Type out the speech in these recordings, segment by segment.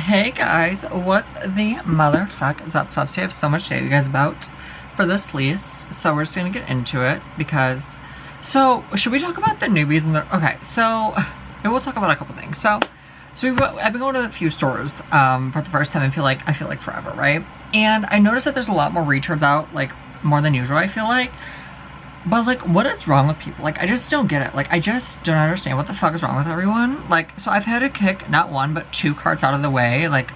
Hey guys, what's the motherfuck is up? So obviously I have so much to tell you guys about for this lease, so we're just gonna get into it because, so should we talk about the newbies and the, okay, so maybe we'll talk about a couple things. So I've been going to a few stores for the first time. I feel like forever, right? And I noticed that there's a lot more returns out, like more than usual, I feel like. But like, what is wrong with people? Like, I just don't get it. Like, I just don't understand what the fuck is wrong with everyone. Like, so I've had to kick not one, but two carts out of the way, like,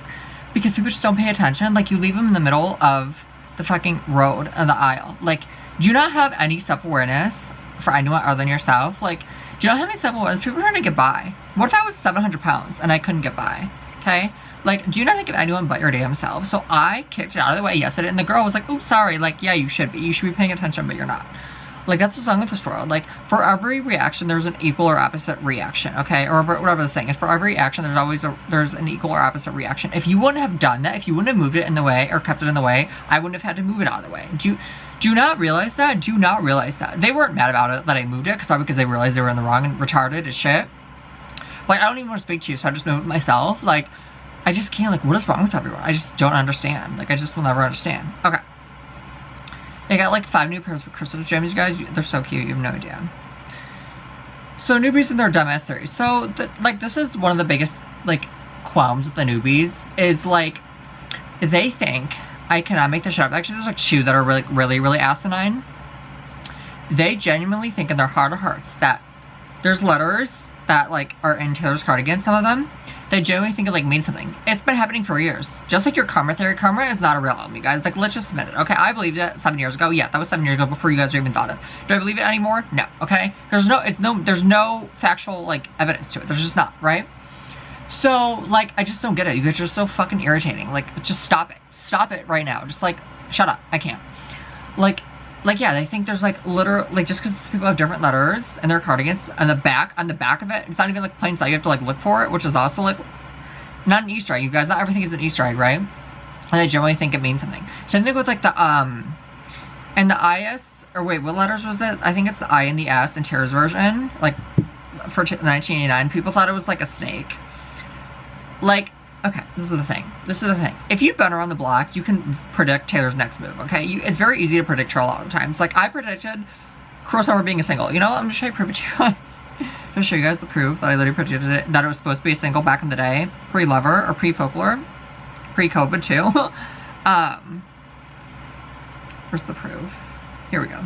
because people just don't pay attention. Like, you leave them in the middle of the fucking road and the aisle. Like, do you not have any self-awareness for anyone other than yourself? Like, do you not have any self-awareness? People are trying to get by. What if I was 700 pounds and I couldn't get by? Okay? Like, do you not think of anyone but your damn self? So I kicked it out of the way yesterday, and the girl was like, oh, sorry. Like, yeah, you should be. You should be paying attention, but you're not. Like, that's what's wrong with this world. Like, for every reaction, there's an equal or opposite reaction, okay? Or whatever the saying is. For every action, there's always there's an equal or opposite reaction. If you wouldn't have done that, if you wouldn't have moved it in the way or kept it in the way, I wouldn't have had to move it out of the way. Do you not realize that? Do you not realize that? They weren't mad about it that I moved it, probably because they realized they were in the wrong and retarded as shit. Like, I don't even want to speak to you, so I just moved it myself. Like, I just can't, like, what is wrong with everyone? I just don't understand. Like, I just will never understand. Okay. I got like 5 new pairs of crystal gems, you guys. They're so cute, you have no idea. So newbies and their dumbass theories. So like, this is one of the biggest like qualms with the newbies is like, they think, I cannot make this shit up. Actually, there's like 2 that are really asinine. They genuinely think in their heart of hearts that there's letters that like are in Taylor's cardigan, some of them. They genuinely think it like means something. It's been happening for years. Just like your karma theory. Karma is not a real album, you guys. Like, let's just admit it. Okay, I believed it 7 years ago. Yeah, that was 7 years ago before you guys even thought it. Do I believe it anymore? No. Okay? There's no factual like evidence to it. There's just not, right? So, like, I just don't get it. You guys are so fucking irritating. Like, just stop it. Stop it right now. Just like, shut up. I can't. Like, yeah, they think there's like literal, like, just because people have different letters in their cardigans, on the back of it, it's not even like plain sight. You have to like look for it, which is also like not an Easter egg, you guys. Not everything is an Easter egg, right? And they generally think it means something. Same thing with like the and the IS, or wait, what letters was it? I think it's the I and the S in Tara's version. Like for 1989, people thought it was like a snake. Like, okay, this is the thing. If you've been around the block, you can predict Taylor's next move, okay? It's very easy to predict her a lot of times. Like, I predicted Cruel Summer being a single. You know, I'm just trying to prove it to you guys. I'm gonna show you guys the proof that I literally predicted it, that it was supposed to be a single back in the day. Pre-Lover, or pre-Folklore. Pre-COVID, too. Where's the proof? Here we go.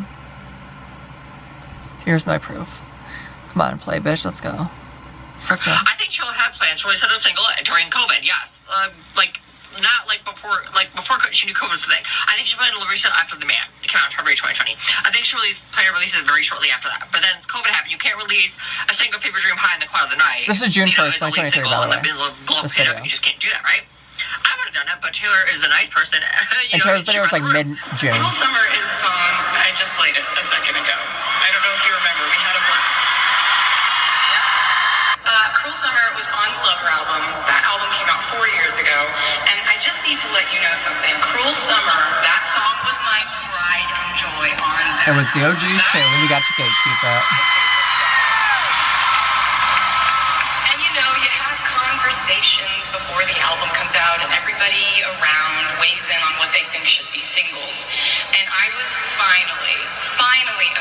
Here's my proof. Come on, play, bitch. Let's go. Okay. I think she'll have plans to release a single during COVID, yes. Not like before she knew COVID was the thing. I think she planned to release it after The Man. It came out in February 2020. I think she planned to release it very shortly after that. But then COVID happened. You can't release a single Fever Dream High in the Quiet of the Night. This is June 1st, 2023, by the way. You just can't do that, right? I would have done it, but Taylor is a nice person. And Taylor's video was like mid-June. Cruel Summer is a song I just played it a second ago. I don't know if you remember. We had a blast. Cruel Summer was on the Lover album. That album came out 4 years ago. And I just need to let you know something. Cruel Summer, that song was my pride and joy on there. It was the OG's too, when we got to gatekeep it. And you know, you have conversations before the album comes out, and everybody around weighs in on what they think should be singles. And I was finally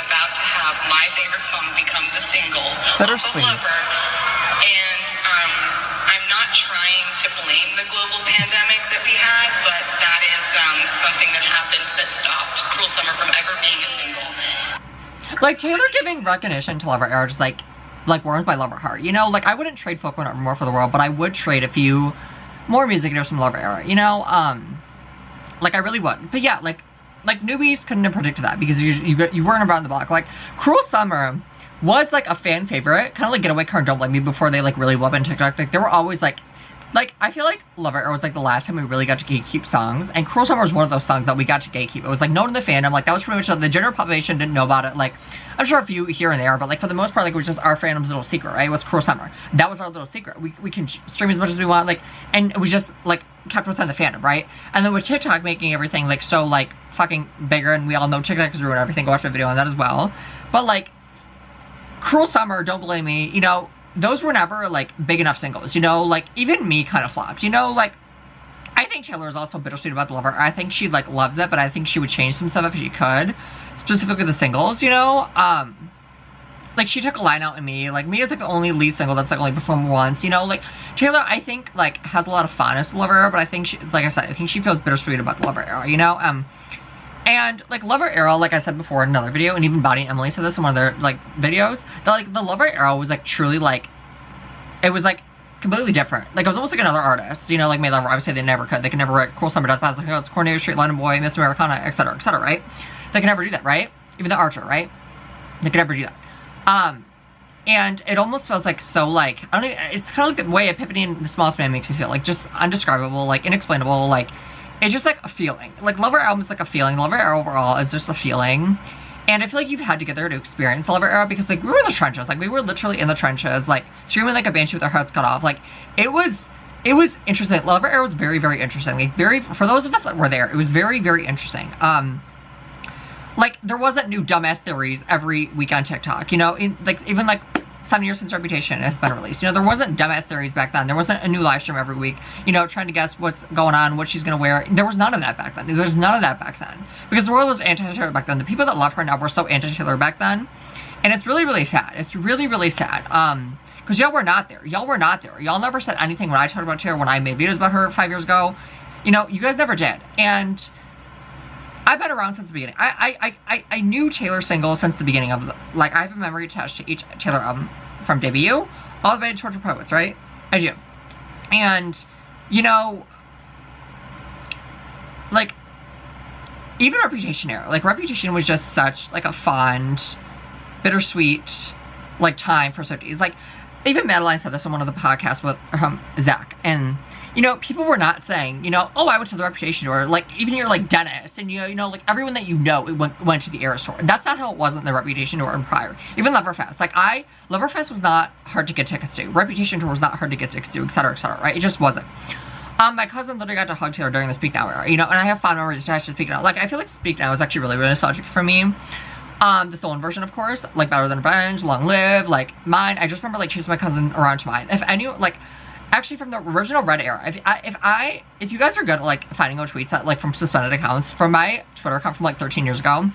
about to have my favorite song become the single of Lover. And I'm not trying to blame the global pandemic that we had, but that is something that happened that stopped Cruel Summer from ever being a single. Like, Taylor giving recognition to Lover Era just like warms my lover heart. You know, like, I wouldn't trade Folklore more for the world, but I would trade a few more music videos from Lover Era. You know, like, I really would. But yeah, like newbies couldn't have predicted that because you weren't around the block. Like, Cruel Summer was like a fan favorite, kind of like Getaway Car and Don't Blame Me before they like really blew up on TikTok. Like, they were always like I feel like Lover Era was like the last time we really got to gatekeep songs, and Cruel Summer was one of those songs that we got to gatekeep. It was like known in the fandom, like that was pretty much the general population didn't know about it. Like, I'm sure a few here and there, but like for the most part, like it was just our fandom's little secret, right? It was Cruel Summer. That was our little secret. We can stream as much as we want, like, and we just like kept within the fandom, right? And then with TikTok making everything like so like fucking bigger, and we all know TikTok has ruined everything. Go watch my video on that as well. But like, Cruel Summer, Don't Blame Me, you know, those were never, like, big enough singles, you know? Like, even Me kind of flopped, you know? Like, I think Taylor is also bittersweet about the Lover. I think she, like, loves it, but I think she would change some stuff if she could. Specifically the singles, you know? Like, she took a line out in Me. Like, Me is, like, the only lead single that's, like, only performed once, you know? Like, Taylor, I think, like, has a lot of fondness for Lover Era, but I think she, like I said, I think she feels bittersweet about the Lover Era, you know? And, like, Lover Era, like I said before in another video, and even Bonnie and Emily said this in one of their, like, videos, that, like, the Lover Era was, like, truly, like, it was, like, completely different. Like, it was almost like another artist, you know, like May Lover. Obviously, they never could. They could never write Cruel Summer Death Bath, it's Coordinator Street, London Boy, Miss Americana, etc., right? They can never do that, right? Even the Archer, right? They could never do that. And it almost feels like so, like, I don't even, it's kind of like the way Epiphany and The Smallest Man makes you feel, like, just undescribable, like, inexplainable, like, it's just like a feeling. Like, Lover Album is like a feeling. Lover Era overall is just a feeling. And I feel like you've had to get there to experience the Lover Era because, like, we were in the trenches. Like, we were literally in the trenches, like, screaming like a banshee with our heads cut off. Like, it was interesting. Lover Era was very, very interesting. Like, for those of us that were there, it was very, very interesting. Like, there wasn't new dumbass theories every week on TikTok, you know? Even, like, 7 years since Reputation has been released. You know, there wasn't dumbass theories back then. There wasn't a new live stream every week, you know, trying to guess what's going on, what she's gonna wear. There was none of that back then. There was none of that back then. Because the world was anti-Taylor back then. The people that love her now were so anti-Taylor back then. And it's really, really sad. It's really, really sad. Because y'all were not there. Y'all were not there. Y'all never said anything when I talked about Taylor, when I made videos about her 5 years ago. You know, you guys never did. And I've been around since the beginning. I knew Taylor singles since the beginning of, like, I have a memory attached to each Taylor album from debut all the way to Torture Poets, right? I do. And, you know, like, even Reputation era, like, Reputation was just such, like, a fond, bittersweet, like, time for Swifties. Like, even Madeline said this on one of the podcasts with Zach, and, you know, people were not saying, you know, oh, I went to the Reputation tour. Like, even you're like Dennis, and you know, like everyone that you know went to the Eras tour. That's not how it was in the Reputation tour and prior. Even Loverfest. Like, Loverfest was not hard to get tickets to. Reputation tour was not hard to get tickets to, etc., right? It just wasn't. My cousin literally got to hug Taylor during the Speak Now era, you know, and I have fond memories attached to Speak Now. Like, I feel like Speak Now is actually really, really nostalgic for me. The stolen version, of course, like Better Than Revenge, Long Live, like Mine. I just remember, like, chasing my cousin around to Mine. If any, like, actually from the original Red era, if you guys are good at, like, finding out tweets that, like, from suspended accounts, from my Twitter account from, like, 13 years ago,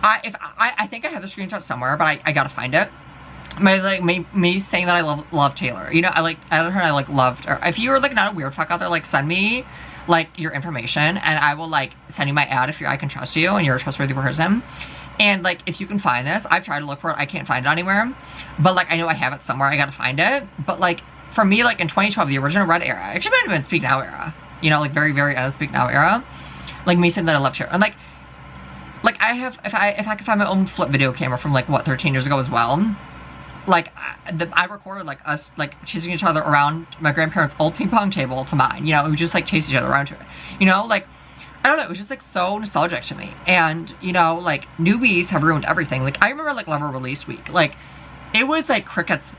I think I have the screenshot somewhere, but I gotta find it. Me saying that I love Taylor. You know, I liked her and I, like, loved her. If you were, like, not a weird fuck out there, like, send me, like, your information, and I will, like, send you my ad if I can trust you and you're a trustworthy person. And, like, if you can find this, I've tried to look for it, I can't find it anywhere. But, like, I know I have it somewhere, I gotta find it. But, like, for me, like, in 2012, the original Red era, actually might have been Speak Now era. You know, like, very, very end of Speak Now era. Like, me saying that I loved her. And, like, I have, if I could find my own flip video camera from, like, what, 13 years ago as well. Like, I recorded, like, us, like, chasing each other around my grandparents' old ping pong table to mine. You know, we would just, like, chase each other around to it. You know, like, I don't know, it was just, like, so nostalgic to me. And, you know, like, newbies have ruined everything. Like, I remember, like, Lover release week. Like, it was, like, crickets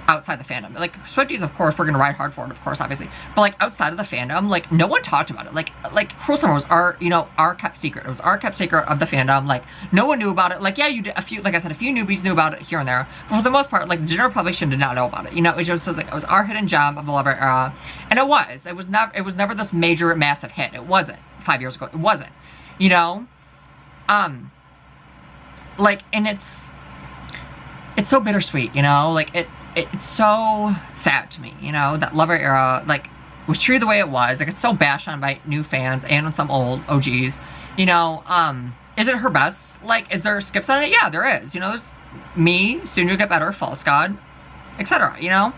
outside the fandom. Like, Swifties, of course, we're gonna ride hard for it, of course, obviously. But, like, outside of the fandom, like, no one talked about it. Like, Cruel Summer was our, you know, our kept secret. It was our kept secret of the fandom. Like, no one knew about it. Like, yeah, you did a few, like I said, a few newbies knew about it here and there. But for the most part, like, the general publication did not know about it. You know, it just was, like, it was our hidden gem of the Lover era. And it was. It was never this major, massive hit. It wasn't. 5 years ago. It wasn't. You know? Like, and it's so bittersweet, you know? Like, it's so sad to me, you know, that Lover era, like, was treated the way it was. Like, it's so bashed on by new fans and on some old OGs. You know, is it her best? Like, is there skips on it? Yeah, there is. You know, there's Me, Soon You'll Get Better, False God, etc., you know?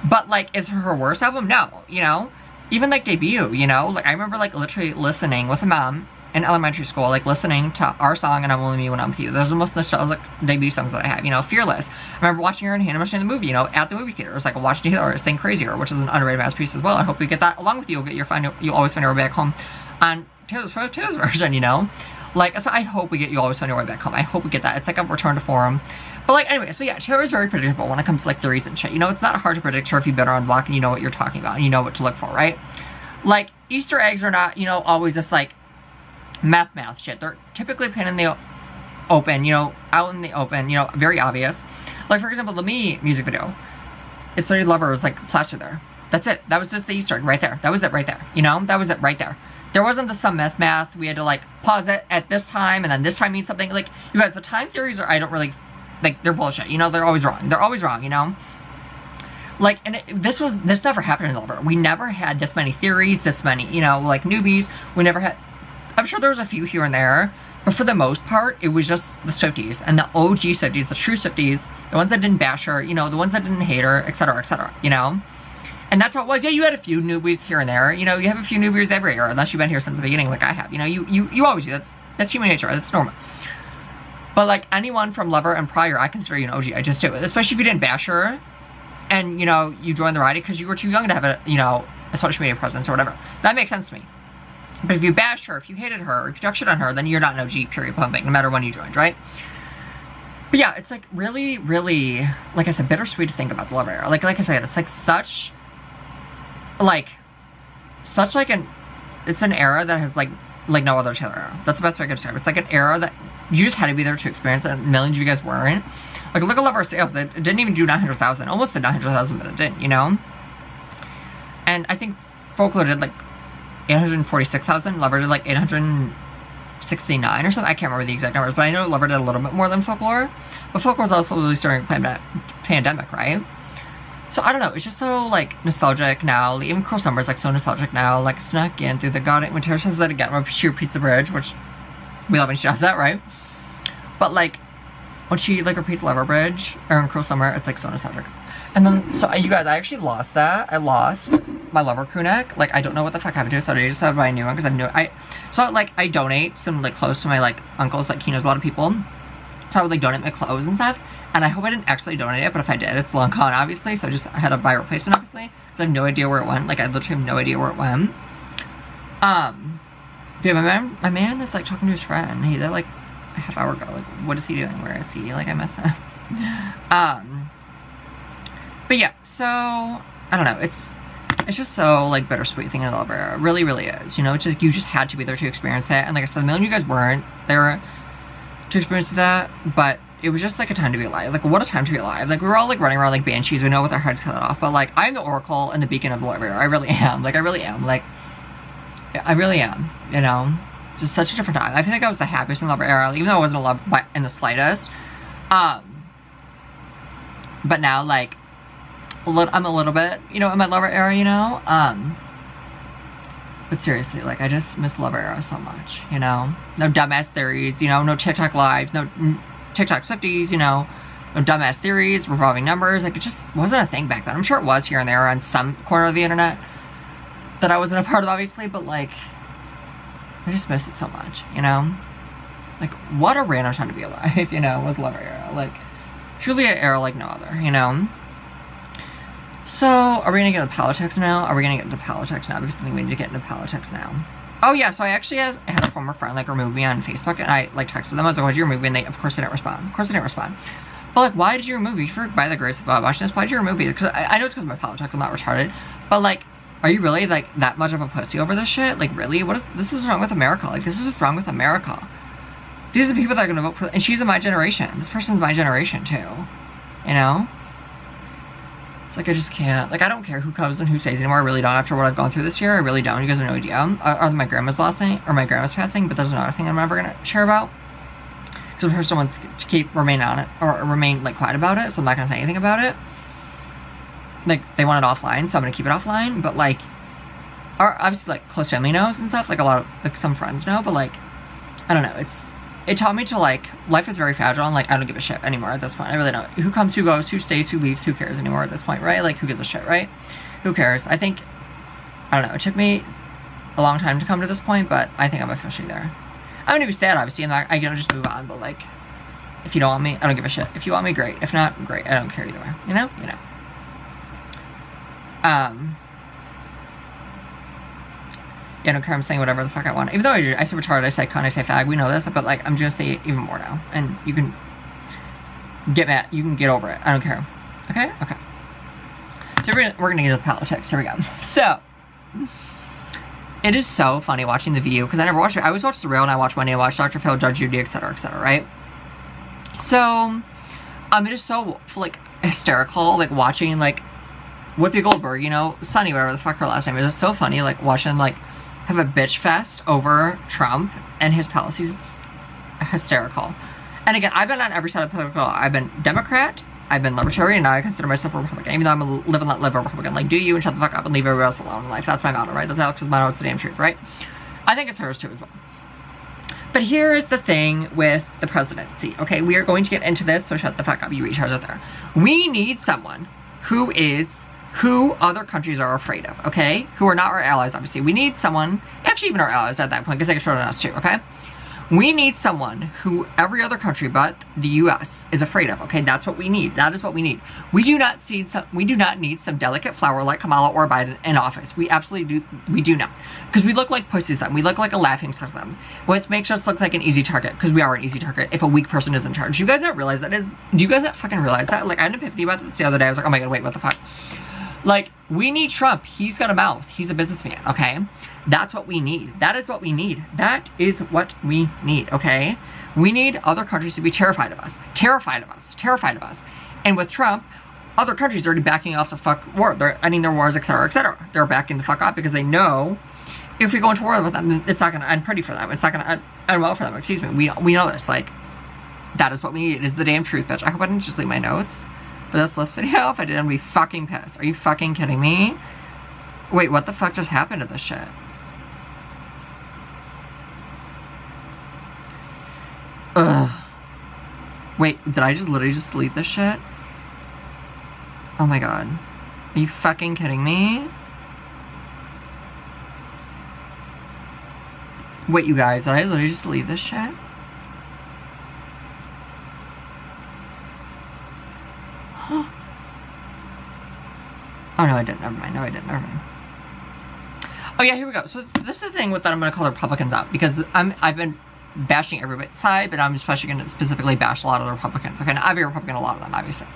But, like, is her worst album? No, you know? Even, like, Debut, you know? Like, I remember, like, literally listening with a mom in elementary school, like, listening to our song and I'm Only Me When I'm With You. Those are the most nostalgic debut songs that I have, you know? Fearless. I remember watching her in Hannah Montana the movie, you know, at the movie theater. It was like watching Taylor sing Crazier, which is an underrated masterpiece as well. I hope we get that along with you. You'll always find your way back home on Taylor's version, you know? Like, so I hope we get You Always Find Your Way Back Home. I hope we get that. It's like a return to form. But, like, anyway, so yeah, Taylor is very predictable when it comes to, like, theories and shit. You know, it's not hard to predict her if you've been around the block and you know what you're talking about and you know what to look for, right? Like, Easter eggs are not, you know, always just, like, math shit. They're typically put in the open, you know, out in the open, you know, very obvious. Like, for example, the Me music video. It's literally lovers like plastered there. That's it. That was just the Easter egg right there. That was it right there. You know, that was it right there. There wasn't the some math. We had to like pause it at this time and then this time means something. Like, you guys, the time theories are, I don't really, like, they're bullshit. You know, they're always wrong. They're always wrong, you know? Like, and this never happened in Lover. We never had this many theories, this many, you know, like newbies. We never had, I'm sure there was a few here and there, but for the most part, it was just the Swifties and the OG Swifties, the true Swifties, the ones that didn't bash her, you know, the ones that didn't hate her, etc., you know? And that's what it was. Yeah, you had a few newbies here and there. You know, you have a few newbies every year, unless you've been here since the beginning like I have. You know, you always do. That's human nature. That's normal. But, like, anyone from Lover and prior, I consider you an OG. I just do it. Especially if you didn't bash her and, you know, you joined the ride because you were too young to have a, you know, a social media presence or whatever. That makes sense to me. But if you bashed her, if you hated her, if you talked shit on her, then you're not an OG, period, pumping, no matter when you joined, right? But yeah, it's, like, really, really, like I said, bittersweet to think about the Lover era. Like I said, it's, like, such, like it's an era that has, like no other Taylor era. That's the best way I can describe it. It's like an era that you just had to be there to experience it, and millions of you guys weren't. Like, look at Lover sales. It didn't even do 900,000. Almost did 900,000, but it didn't, you know? And I think Folklore did, like, 846,000. Lover did, like, 869 or something. I can't remember the exact numbers, but I know Lover did a little bit more than Folklore. But Folklore was also released during pandemic, right? So, I don't know, it's just so, like, nostalgic now. Like, even Cruel Summer is, like, so nostalgic now. Like, snuck in through the goddamn, when Tara says that again, she repeats the bridge, which we love when she does that, right? But, like, when she, like, repeats Lover Bridge, or in Cruel Summer, it's, like, so nostalgic. And then, so, you guys, I actually lost that. I lost my Lover crew neck. Like, I don't know what the fuck happened to it, so I just have to buy a new one, because I donate some, like, clothes to my, like, uncles, like, he knows a lot of people. So I would, like, donate my clothes and stuff. And I hope I didn't actually donate it, but if I did, it's long gone, obviously. So I had to buy a replacement, obviously. Because I have no idea where it went. Like, I literally have no idea where it went. Yeah, my man is, like, talking to his friend. He did, like, a half hour ago. Like, what is he doing? Where is he? Like, I miss him. But yeah, so, I don't know. It's just so, like, bittersweet thing in Lover. It really, really is. You know, it's just, you just had to be there to experience it. And like I said, a million of you guys weren't there to experience that. But it was just, like, a time to be alive. Like, what a time to be alive. Like, we were all, like, running around like banshees. We know with our heads cut off. But, like, I'm the oracle and the beacon of Lover. I really am. Like, I really am. Like, I really am. You know? Just such a different time. I feel like I was the happiest in Lover era. Even though I wasn't in love in the slightest. But now, like, I'm a little bit, you know, in my Lover era, you know? But seriously, like, I just miss Lover era so much, you know? No dumbass theories, you know? No TikTok lives, no TikTok Swifties, you know, no dumbass theories, revolving numbers. Like, it just wasn't a thing back then. I'm sure it was here and there on some corner of the internet that I wasn't a part of, obviously, but, like, I just miss it so much, you know? Like, what a random time to be alive, you know, with Lover era. Like, truly an era like no other, you know? So, are we gonna get into politics now? Are we gonna get into politics now? Because I think we need to get into politics now. Oh yeah, so I actually had a former friend, like, remove me on Facebook, and I, like, texted them. I was like, why did you remove me? And they, of course, they didn't respond. Of course they didn't respond. But, like, why did you remove me? For, by the grace of God, watching this, why did you remove me? Because I know it's because of my politics, I'm not retarded. But, like, are you really, like, that much of a pussy over this shit? Like, really? This is wrong with America. Like, this is what's wrong with America. These are the people that are gonna vote for, and she's in my generation. This person's my generation, too. You know? It's like, I just can't. Like, I don't care who comes and who stays anymore. I really don't. After what I've gone through this year, I really don't. You guys have no idea. Or my grandma's last night, or my grandma's passing, but there's another thing I'm never gonna share about. Because the person wants to remain on it, or remain, like, quiet about it, so I'm not gonna say anything about it. Like, they want it offline, so I'm gonna keep it offline, but, like, obviously, like, close family knows and stuff, like, a lot of, like, some friends know, but, like, I don't know, it taught me to, like, life is very fragile, and, like, I don't give a shit anymore at this point. I really don't. Who comes, who goes, who stays, who leaves, who cares anymore at this point, right? Like, who gives a shit, right? Who cares? I think, I don't know, it took me a long time to come to this point, but I think I'm officially there. I'm gonna be sad, obviously, and I can just move on, but, like, if you don't want me, I don't give a shit. If you want me, great. If not, great. I don't care either way. You know? You know. Yeah, I don't care. I'm saying whatever the fuck I want. Even though I say retarded, I say cunt, I say fag. We know this, but, like, I'm just gonna say it even more now. And you can get mad. You can get over it. I don't care. Okay? Okay. So we're gonna get into politics. Here we go. So, it is so funny watching The View, because I never watched it. I always watch The Real, and I watch Wendy, I watch Dr. Phil, Judge Judy, etc., right? So, it is so, like, hysterical, like, watching, like, Whoopi Goldberg, you know, Sunny, whatever the fuck her last name is. It's so funny, like, watching, like, have a bitch fest over Trump and his policies. It's hysterical. And again, I've been on every side of the political. I've been Democrat, I've been Libertarian, and now I consider myself a Republican. Even though I'm a live and let live a Republican. Like, do you and shut the fuck up and leave everybody else alone in life. That's my motto, right? That's Alex's motto. It's the damn truth, right? I think it's hers too as well. But here's the thing with the presidency. Okay, we are going to get into this, so shut the fuck up, you retards out there. We need someone who other countries are afraid of, okay? Who are not our allies, obviously. We need someone, actually even our allies at that point, because they can turn on us too, okay? We need someone who every other country but the US is afraid of, okay? That's what we need. That is what we need. We do not need some delicate flower like Kamala or Biden in office. We absolutely do. We do not. Because we look like pussies to them. We look like a laughing stock to them. Which makes us look like an easy target, because we are an easy target if a weak person is in charge. Do you guys not realize that? Do you guys not fucking realize that? Like, I had an epiphany about this the other day. I was like, oh my god, wait, what the fuck? Like, we need Trump. He's got a mouth. He's a businessman, okay? That's what we need. That is what we need. That is what we need, okay? We need other countries to be terrified of us. Terrified of us. Terrified of us. And with Trump, other countries are already backing off the fuck war. They're ending their wars, etc., etc. They're backing the fuck up because they know if we go into war with them, it's not going to end pretty for them. It's not going to end well for them. Excuse me. We know this. Like, that is what we need. It is the damn truth, bitch. I hope I didn't just leave my notes for this list video. If I did, I'd be fucking pissed. Are you fucking kidding me? Wait, what the fuck just happened to this shit? Ugh. Wait, did I just literally just delete this shit? Oh my god. Are you fucking kidding me? Wait, you guys, did I literally just delete this shit? Huh. Oh no, I didn't. Never mind. No, I didn't. Never mind. Oh yeah, here we go. So this is the thing with that I'm going to call the Republicans out, because I've been bashing every side, but I'm especially going to specifically bash a lot of the Republicans. Okay, now every Republican, a lot of them, obviously.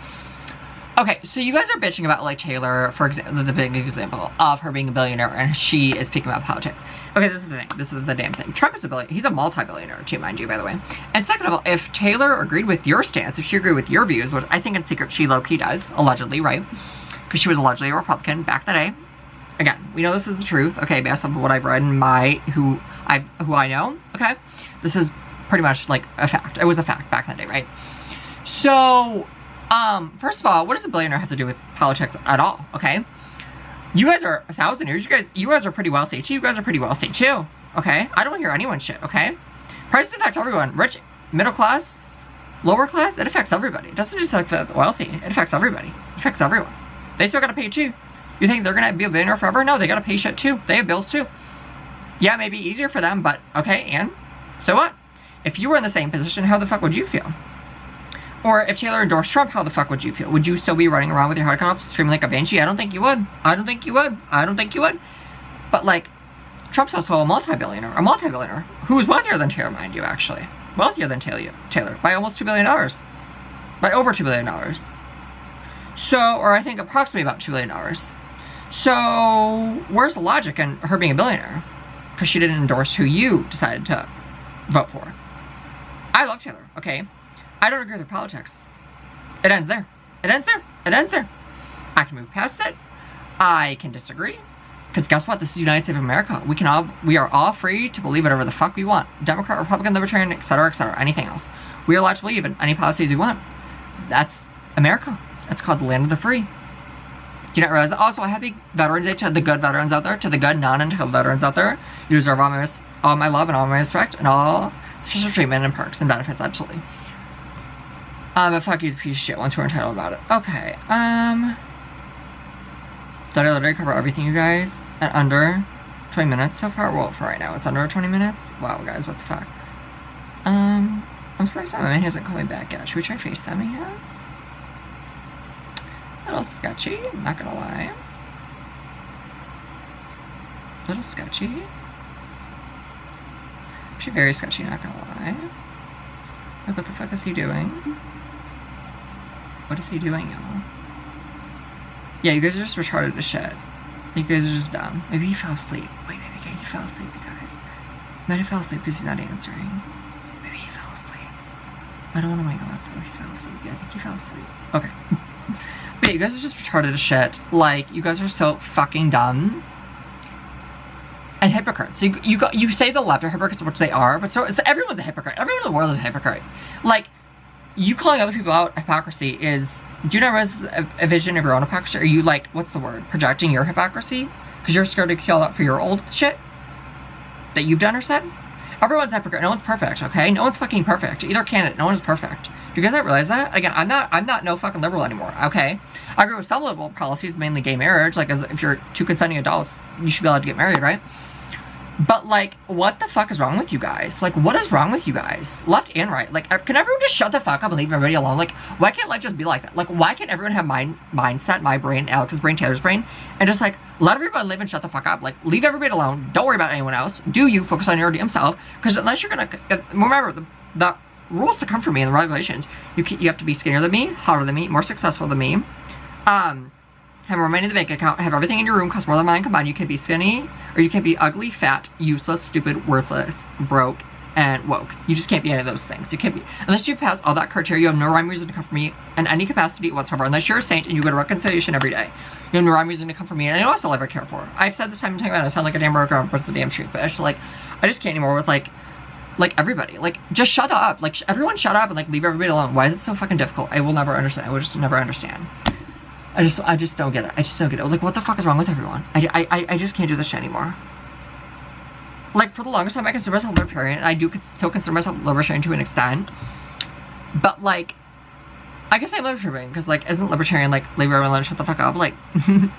Okay, so you guys are bitching about, like, Taylor, for example, the big example of her being a billionaire, and she is speaking about politics. Okay, this is the thing. This is the damn thing. Trump is a billionaire. He's a multi-billionaire, too, mind you, by the way. And second of all, if Taylor agreed with your stance, if she agreed with your views, which I think in secret she low-key does, allegedly, right? Because she was allegedly a Republican back in the day. Again, we know this is the truth, okay, based on what I've read and who I know, okay? This is pretty much, like, a fact. It was a fact back in the day, right? So, first of all, what does a billionaire have to do with politics at all, okay? You guys are 1,000 years. You guys are pretty wealthy. You guys are pretty wealthy, too, okay? I don't hear anyone's shit, okay? Prices affect everyone. Rich, middle class, lower class, it affects everybody. It doesn't just affect the wealthy. It affects everybody. It affects everyone. They still gotta pay, too. You think they're gonna be a billionaire forever? No, they gotta pay shit, too. They have bills, too. Yeah, maybe easier for them, but, okay, and? So what? If you were in the same position, how the fuck would you feel? Or if Taylor endorsed Trump, how the fuck would you feel? Would you still be running around with your heart cut off, screaming like a banshee? I don't think you would. I don't think you would. I don't think you would. But, like, Trump's also a multi-billionaire. Who is wealthier than Taylor, mind you, actually. Wealthier than Taylor. By almost $2 billion. By over $2 billion. So, or I think approximately about $2 billion. So, where's the logic in her being a billionaire? Because she didn't endorse who you decided to vote for. I love Taylor, okay? I don't agree with her politics. It ends there. It ends there. It ends there. I can move past it. I can disagree. Because guess what? This is the United States of America. We are all free to believe whatever the fuck we want. Democrat, Republican, Libertarian, etc., etc., anything else. We are allowed to believe in any policies we want. That's America. That's called the land of the free. Do you not realize that? Also, a happy Veterans Day to the good veterans out there, to the good non-entitled veterans out there. You deserve all my love and all my respect and all special treatment and perks and benefits, absolutely. But fuck you, the piece of shit, once we're entitled about it. Okay, did I literally cover everything, you guys? At under 20 minutes so far? Well, for right now, it's under 20 minutes? Wow, guys, what the fuck? I'm surprised my man hasn't called me back yet. Should we try FaceTiming him? A little sketchy, not gonna lie. A little sketchy. Actually, very sketchy, not gonna lie. Like, what the fuck is he doing? What is he doing, y'all? Yeah, you guys are just retarded as shit. You guys are just dumb. Maybe he fell asleep. Wait, maybe he fell asleep, you guys. Maybe he fell asleep because he's not answering. Maybe he fell asleep. I don't want to wake him up though if he fell asleep. Yeah, I think he fell asleep. Okay. But you guys are just retarded as shit. Like, you guys are so fucking dumb. And hypocrites. So you say the left are hypocrites, which they are, but so everyone's a hypocrite. Everyone in the world is a hypocrite. Like, you calling other people out hypocrisy is, do you not realize a vision of your own hypocrisy? Are you like, what's the word? Projecting your hypocrisy? Because you're scared to kill out for your old shit that you've done or said? Everyone's hypocrite. No one's perfect, okay? No one's fucking perfect. Either candidate. No one is perfect. Do you guys not realize that? Again, I'm not no fucking liberal anymore, okay? I agree with some liberal policies, mainly gay marriage. Like, as if you're two consenting adults, you should be allowed to get married, right? But, like, what the fuck is wrong with you guys? Like, what is wrong with you guys? Left and right. Like, can everyone just shut the fuck up and leave everybody alone? Like, why can't life just be like that? Like, why can't everyone have my mindset, my brain, Alex's brain, Taylor's brain, and just, like, let everybody live and shut the fuck up? Like, leave everybody alone. Don't worry about anyone else. Do you focus on your damn self? Because unless you're gonna... Remember, the rules to come from me and the regulations, you have to be skinnier than me, hotter than me, more successful than me, have more money in the bank account, have everything in your room cost more than mine combined. You can be skinny, or you can be ugly, fat, useless, stupid, worthless, broke, and woke. You just can't be any of those things. You can't be, unless you pass all that criteria, you have no rhyme or reason to come for me in any capacity whatsoever. Unless you're a saint and you go to reconciliation every day, you have no rhyme or reason to come for me, and I know I'll ever care for. I've said this time and time again, I sound like a damn broker, but it's the damn truth. But it's just like, I just can't anymore with like everybody. Like, just shut up. Like, everyone shut up and like leave everybody alone. Why is it so fucking difficult? I will never understand. I will just never understand. I just don't get it. I just don't get it. Like, what the fuck is wrong with everyone? I just can't do this shit anymore. Like, for the longest time, I consider myself libertarian, and I do still consider myself libertarian to an extent. But, like, I guess I'm libertarian, because, like, isn't libertarian, like, leave everyone alone, shut the fuck up? Like, like,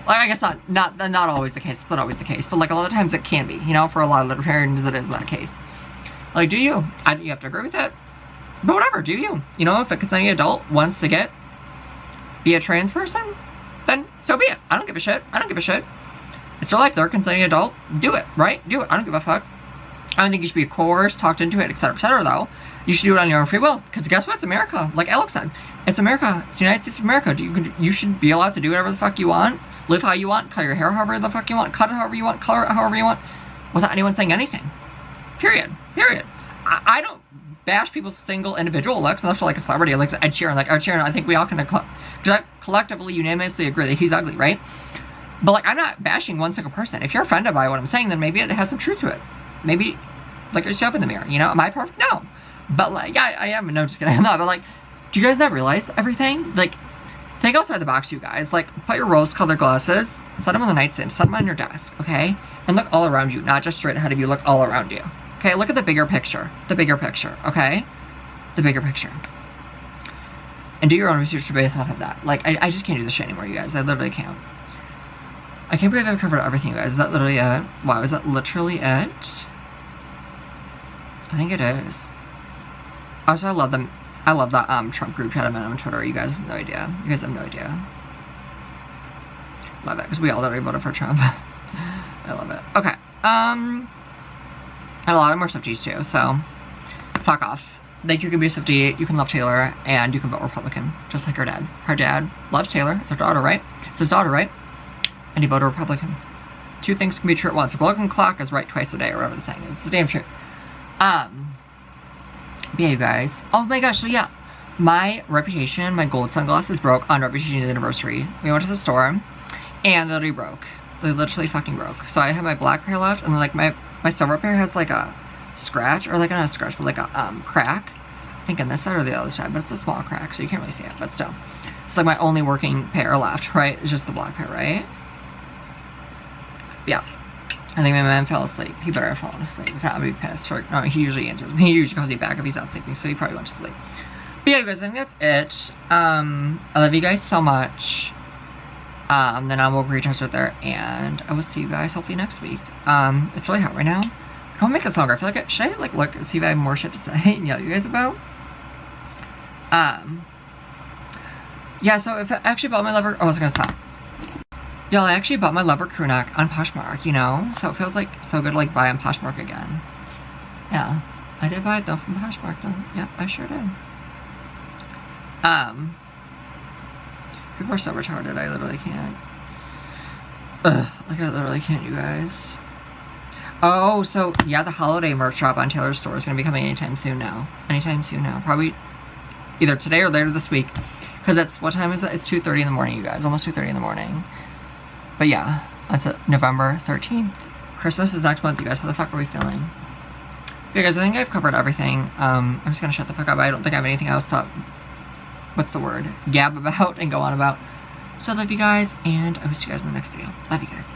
I guess not always the case. It's not always the case. But, like, a lot of times it can be, you know, for a lot of libertarians it is that case. Like, do you? You have to agree with it. But whatever, do you? You know, if a consenting adult wants to be a trans person, then so be it. I don't give a shit. I don't give a shit. It's your life. They're a consenting adult. Do it, right? Do it. I don't give a fuck. I don't think you should be coerced, talked into it, etc., though. You should do it on your own free will. Because guess what? It's America. Like Alex said. It's America. It's the United States of America. You should be allowed to do whatever the fuck you want. Live how you want. Cut your hair however the fuck you want. Cut it however you want. Color it however you want. Without anyone saying anything. Period. Period. I don't bash people's single individual looks unless you're like a celebrity like Ed Sheeran. Like Ed Sheeran, I think we all can collectively, unanimously agree that he's ugly, right? But like, I'm not bashing one single person. If you're offended by what I'm saying, then maybe it has some truth to it. Maybe look at yourself in the mirror, you know? Am I perfect? No. But like, yeah, I am. No, just kidding. I'm not. But like, do you guys not realize everything? Like, think outside the box, you guys. Like, put your rose-colored glasses, set them on the nightstand, set them on your desk, okay? And look all around you, not just straight ahead of you. Look all around you. Okay, look at the bigger picture. The bigger picture, okay? The bigger picture. And do your own research based off of that. Like, I just can't do this shit anymore, you guys. I literally can't. I can't believe I've covered everything, you guys. Is that literally it? Wow, is that literally it? I think it is. Also, I love them. I love that Trump group chat I'm in on Twitter. You guys have no idea. You guys have no idea. Love it, because we all literally voted for Trump. I love it. Okay. And a lot of more Swifties too, so fuck off. Like, you can be a Swiftie, you can love Taylor, and you can vote Republican, just like her dad. Her dad loves Taylor. It's her daughter, right? It's his daughter, right? And he voted Republican. Two things can be true at once. A broken clock is right twice a day, or whatever the saying is. It's the damn truth. But yeah, you guys. Oh my gosh, so yeah. My Reputation, my gold sunglasses broke on Reputation anniversary. We went to the store, and they literally broke. They literally fucking broke. So I have my black pair left, and then like my silver pair has like a scratch, or like not a scratch, but like a crack. I think on this side or the other side, but it's a small crack, so you can't really see it, but still. It's like my only working pair left, right? It's just the black pair, right? Yeah. I think my man fell asleep. He better have fallen asleep. If not, I'd be pissed. No, he usually answers. He usually calls me back if he's not sleeping, so he probably went to sleep. But yeah, you guys, I think that's it. I love you guys so much. Then I will recharge with there, and I will see you guys hopefully next week. It's really hot right now. I want to make this longer. I feel like should I like look see if I have more shit to say and yell at you guys about? Yeah. So if I actually bought my leather, oh, I was gonna stop. Y'all, I actually bought my leather crew neck on Poshmark, you know, so it feels like so good to like buy on Poshmark again. Yeah, I did buy it though from Poshmark though. Yep, I sure did. People are so retarded, I literally can't. Like I literally can't, you guys. Oh, so yeah, the holiday merch drop on Taylor's store is gonna be coming anytime soon now. Anytime soon now. Probably either today or later this week. Because Because it's, what time is it? It's 2:30 in the morning, you guys. Almost 2:30 in the morning. But yeah, that's it. November 13th. Christmas is next month, you guys. How the fuck are we feeling? You guys, I think I've covered everything. I'm just gonna shut the fuck up. I don't think I have anything else to, what's the word? Gab about and go on about. So I love you guys, and I will see you guys in the next video. Love you guys.